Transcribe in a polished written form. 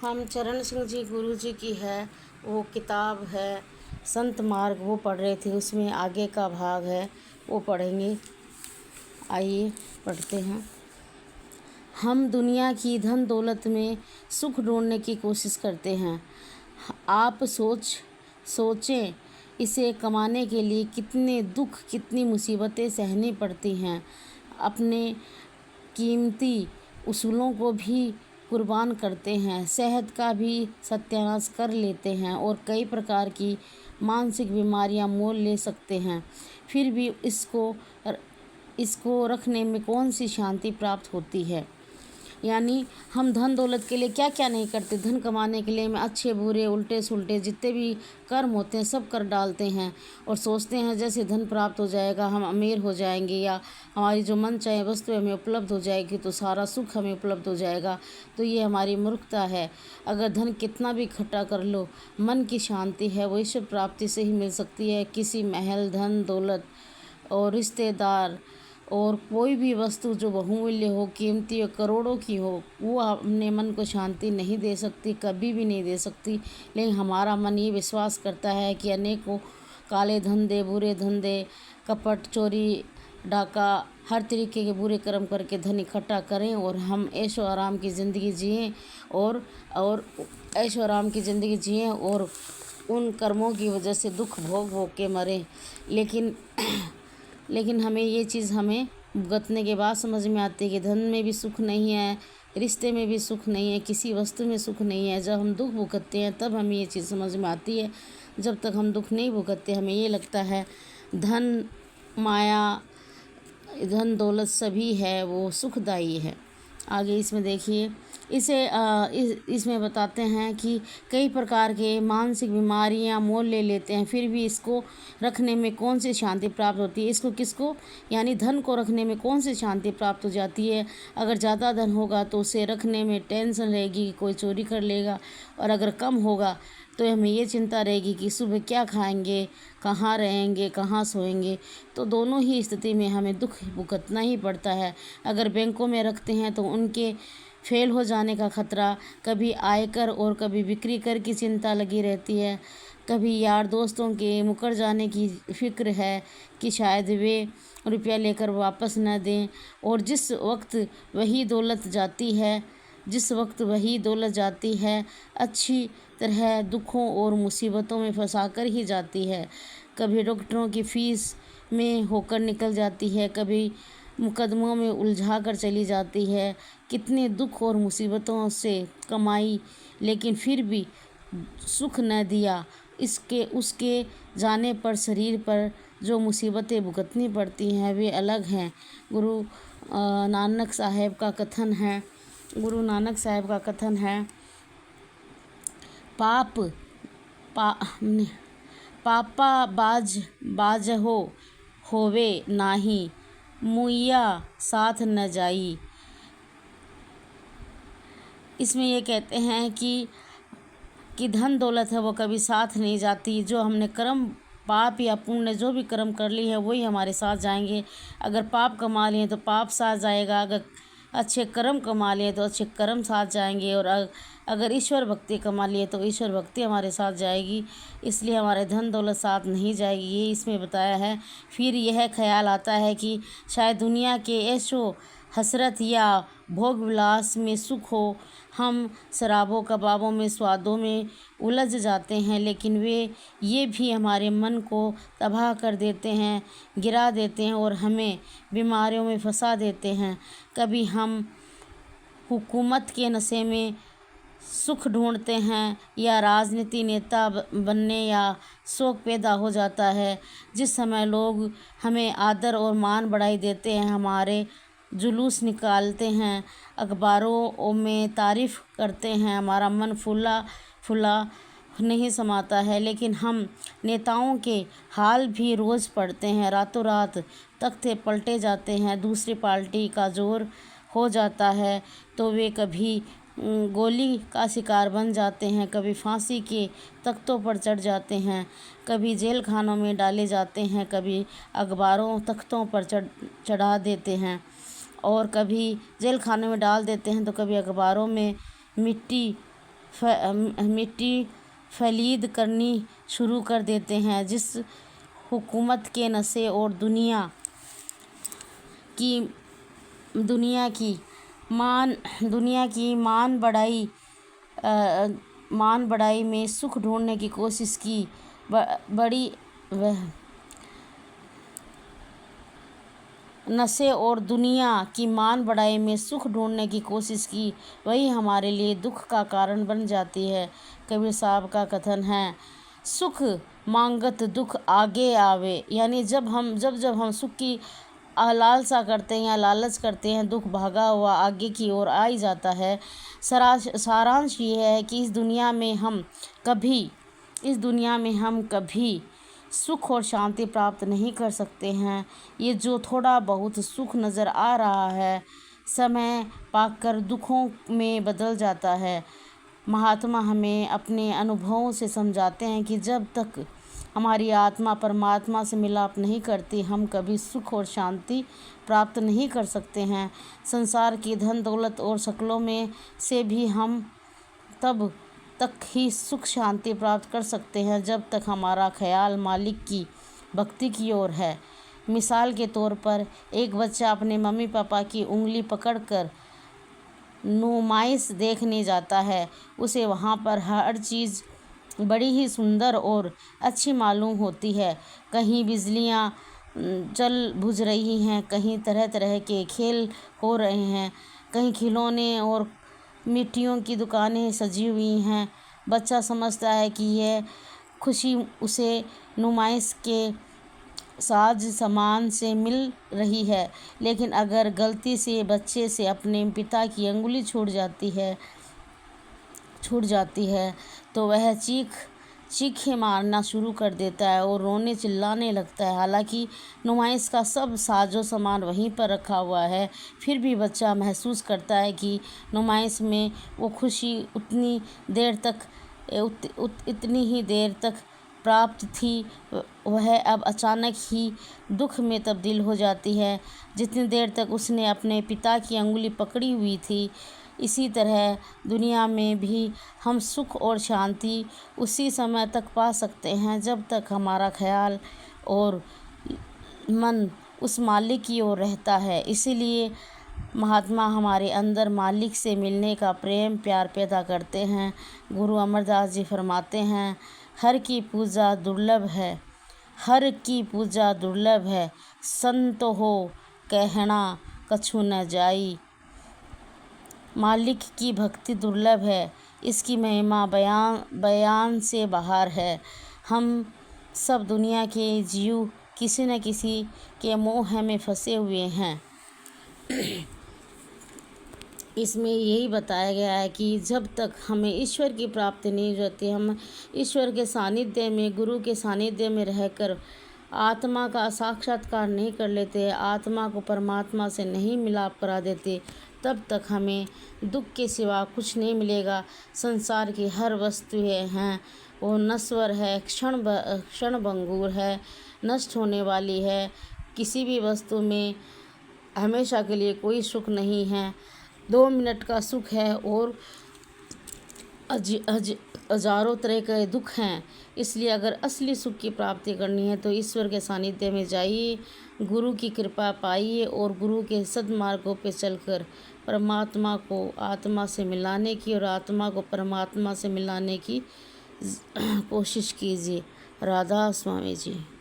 हम चरण सिंह जी गुरु जी की है वो किताब है संत मार्ग, वो पढ़ रहे थे। उसमें आगे का भाग है वो पढ़ेंगे। आइए पढ़ते हैं। हम दुनिया की धन दौलत में सुख ढूंढने की कोशिश करते हैं। आप सोचें इसे कमाने के लिए कितने दुख, कितनी मुसीबतें सहनी पड़ती हैं। अपने कीमती उसूलों को भी कुर्बान करते हैं, सेहत का भी सत्यानाश कर लेते हैं और कई प्रकार की मानसिक बीमारियां मोल ले सकते हैं। फिर भी इसको रखने में कौन सी शांति प्राप्त होती है। यानी हम धन दौलत के लिए क्या क्या नहीं करते। धन कमाने के लिए हम अच्छे बुरे उल्टे सुल्टे जितने भी कर्म होते हैं सब कर डालते हैं और सोचते हैं जैसे धन प्राप्त हो जाएगा हम अमीर हो जाएंगे या हमारी जो मन चाहे वस्तु हमें उपलब्ध हो जाएगी तो सारा सुख हमें उपलब्ध हो जाएगा। तो ये हमारी मूर्खता है। अगर धन कितना भी इकट्ठा कर लो, मन की शांति है वो ईश्वर प्राप्ति से ही मिल सकती है। किसी महल, धन दौलत और रिश्तेदार और कोई भी वस्तु जो बहुमूल्य हो, कीमती हो, करोड़ों की हो, वो अपने मन को शांति नहीं दे सकती, कभी भी नहीं दे सकती। लेकिन हमारा मन ये विश्वास करता है कि अनेकों काले धंधे, बुरे धंधे, कपट, चोरी, डाका, हर तरीके के बुरे कर्म करके धन इकट्ठा करें और हम ऐशो आराम की ज़िंदगी जिएं और ऐशो आराम की ज़िंदगी जिएं और उन कर्मों की वजह से दुख भोग के मरें। लेकिन हमें ये चीज़ हमें भुगतने के बाद समझ में आती है कि धन में भी सुख नहीं है, रिश्ते में भी सुख नहीं है, किसी वस्तु में सुख नहीं है। जब हम दुख भुगतते हैं तब हमें ये चीज़ समझ में आती है। जब तक हम दुख नहीं भुगतते हमें ये लगता है धन, माया, धन दौलत सभी है वो सुखदायी है। आगे इसमें देखिए, इसमें बताते हैं कि कई प्रकार के मानसिक बीमारियां मोल ले लेते हैं, फिर भी इसको रखने में कौन सी शांति प्राप्त होती है। इसको किसको, यानी धन को रखने में कौन सी शांति प्राप्त हो जाती है। अगर ज़्यादा धन होगा तो उसे रखने में टेंशन रहेगी कि कोई चोरी कर लेगा, और अगर कम होगा तो हमें ये चिंता रहेगी कि सुबह क्या खाएंगे, कहाँ रहेंगे, कहाँ सोएंगे। तो दोनों ही स्थिति में हमें दुख भुगतना ही पड़ता है। अगर बैंकों में रखते हैं तो उनके फेल हो जाने का खतरा, कभी आयकर और कभी बिक्री कर की चिंता लगी रहती है, कभी यार दोस्तों के मुकर जाने की फिक्र है कि शायद वे रुपया लेकर वापस न दें। और जिस वक्त वही दौलत जाती है अच्छी तरह दुखों और मुसीबतों में फंसाकर ही जाती है। कभी डॉक्टरों की फीस में होकर निकल जाती है, कभी मुकदमों में उलझा कर चली जाती है। कितने दुख और मुसीबतों से कमाई, लेकिन फिर भी सुख न दिया। उसके जाने पर शरीर पर जो मुसीबतें भुगतनी पड़ती हैं वे अलग हैं। गुरु नानक साहब का कथन है, पापा बाजहो होवे नाही, मुइया साथ न जाई। इसमें ये कहते हैं कि धन दौलत है वो कभी साथ नहीं जाती। जो हमने कर्म, पाप या पुण्य जो भी कर्म कर ली है वही हमारे साथ जाएंगे। अगर पाप कमा लिए तो पाप साथ जाएगा, अगर अच्छे कर्म कमा लिए तो अच्छे कर्म साथ जाएंगे, और अगर ईश्वर भक्ति कमा लिए तो ईश्वर भक्ति हमारे साथ जाएगी। इसलिए हमारे धन दौलत साथ नहीं जाएगी, ये इसमें बताया है। फिर यह ख्याल आता है कि शायद दुनिया के ऐशो हसरत या भोग विलास में सुख हो। हम शराबों, कबाबों में, स्वादों में उलझ जाते हैं, लेकिन ये भी हमारे मन को तबाह कर देते हैं, गिरा देते हैं और हमें बीमारियों में फंसा देते हैं। कभी हम हुकूमत के नशे में सुख ढूंढते हैं या राजनीति नेता बनने या शौक पैदा हो जाता है। जिस समय लोग हमें आदर और मान बढ़ाई देते हैं, हमारे जुलूस निकालते हैं, अखबारों में तारीफ़ करते हैं, हमारा मन फुला नहीं समाता है। लेकिन हम नेताओं के हाल भी रोज़ पढ़ते हैं। रातों रात तख्ते पलटे जाते हैं, दूसरी पार्टी का जोर हो जाता है तो वे कभी गोली का शिकार बन जाते हैं, कभी फांसी के तख्तों पर चढ़ जाते हैं, कभी जेल खानों में डाले जाते हैं, कभी अखबारों तख्तों पर चढ़ा देते हैं और कभी जेल खाने में डाल देते हैं तो कभी अखबारों में मिट्टी मिट्टी फलीद करनी शुरू कर देते हैं। जिस हुकूमत के नशे और की दुनिया की मान बढ़ाई में सुख ढूंढने की कोशिश की, बड़ी नशे और दुनिया की मान बढ़ाई में सुख ढूंढने की कोशिश की, वही हमारे लिए दुख का कारण बन जाती है। कबीर साहब का कथन है, सुख मांगत दुख आगे आवे। यानी जब हम सुख की लालसा करते हैं या लालच करते हैं, दुख भागा हुआ आगे की ओर आ ही जाता है। सारांश ये है कि इस दुनिया में हम कभी सुख और शांति प्राप्त नहीं कर सकते हैं। ये जो थोड़ा बहुत सुख नज़र आ रहा है, समय पाकर दुखों में बदल जाता है। महात्मा हमें अपने अनुभवों से समझाते हैं कि जब तक हमारी आत्मा परमात्मा से मिलाप नहीं करती, हम कभी सुख और शांति प्राप्त नहीं कर सकते हैं। संसार की धन दौलत और शक्लों में से भी हम तब तक ही सुख शांति प्राप्त कर सकते हैं जब तक हमारा ख्याल मालिक की भक्ति की ओर है। मिसाल के तौर पर एक बच्चा अपने मम्मी पापा की उंगली पकड़कर नुमाइश देखने जाता है। उसे वहाँ पर हर चीज़ बड़ी ही सुंदर और अच्छी मालूम होती है। कहीं बिजलियाँ जल बुझ रही हैं, कहीं तरह तरह के खेल हो रहे हैं, कहीं खिलौने और मिट्टियों की दुकानें सजी हुई हैं। बच्चा समझता है कि यह खुशी उसे नुमाइश के साज सामान से मिल रही है, लेकिन अगर गलती से बच्चे से अपने पिता की अंगुली छूट जाती है तो वह चीखें मारना शुरू कर देता है और रोने चिल्लाने लगता है। हालांकि नुमाइश का सब साजो सामान वहीं पर रखा हुआ है, फिर भी बच्चा महसूस करता है कि नुमाइश में वो खुशी इतनी ही देर तक प्राप्त थी, वह अब अचानक ही दुख में तब्दील हो जाती है। जितनी देर तक उसने अपने पिता की अंगुली पकड़ी हुई थी, इसी तरह दुनिया में भी हम सुख और शांति उसी समय तक पा सकते हैं जब तक हमारा ख्याल और मन उस मालिक की ओर रहता है। इसीलिए महात्मा हमारे अंदर मालिक से मिलने का प्रेम प्यार पैदा करते हैं। गुरु अमरदास जी फरमाते हैं, हर की पूजा दुर्लभ है, संत हो कहना कछु न जाई। मालिक की भक्ति दुर्लभ है, इसकी महिमा बयान से बाहर है। हम सब दुनिया के जीव किसी न किसी के मोह में फंसे हुए हैं। इसमें यही बताया गया है कि जब तक हमें ईश्वर की प्राप्ति नहीं होती, हम ईश्वर के सानिध्य में, गुरु के सानिध्य में रहकर आत्मा का साक्षात्कार नहीं कर लेते, आत्मा को परमात्मा से नहीं मिलाप करा देते, तब तक हमें दुख के सिवा कुछ नहीं मिलेगा। संसार की हर वस्तु है वो नश्वर है, क्षणभंगुर है, नष्ट होने वाली है। किसी भी वस्तु में हमेशा के लिए कोई सुख नहीं है, 2 मिनट का सुख है और हजारों तरह के दुख हैं। इसलिए अगर असली सुख की प्राप्ति करनी है तो ईश्वर के सानिध्य में जाइए, गुरु की कृपा पाइए और गुरु के सद्मार्गों पे चलकर परमात्मा को आत्मा से मिलाने की और आत्मा को परमात्मा से मिलाने की कोशिश कीजिए। राधा स्वामी जी।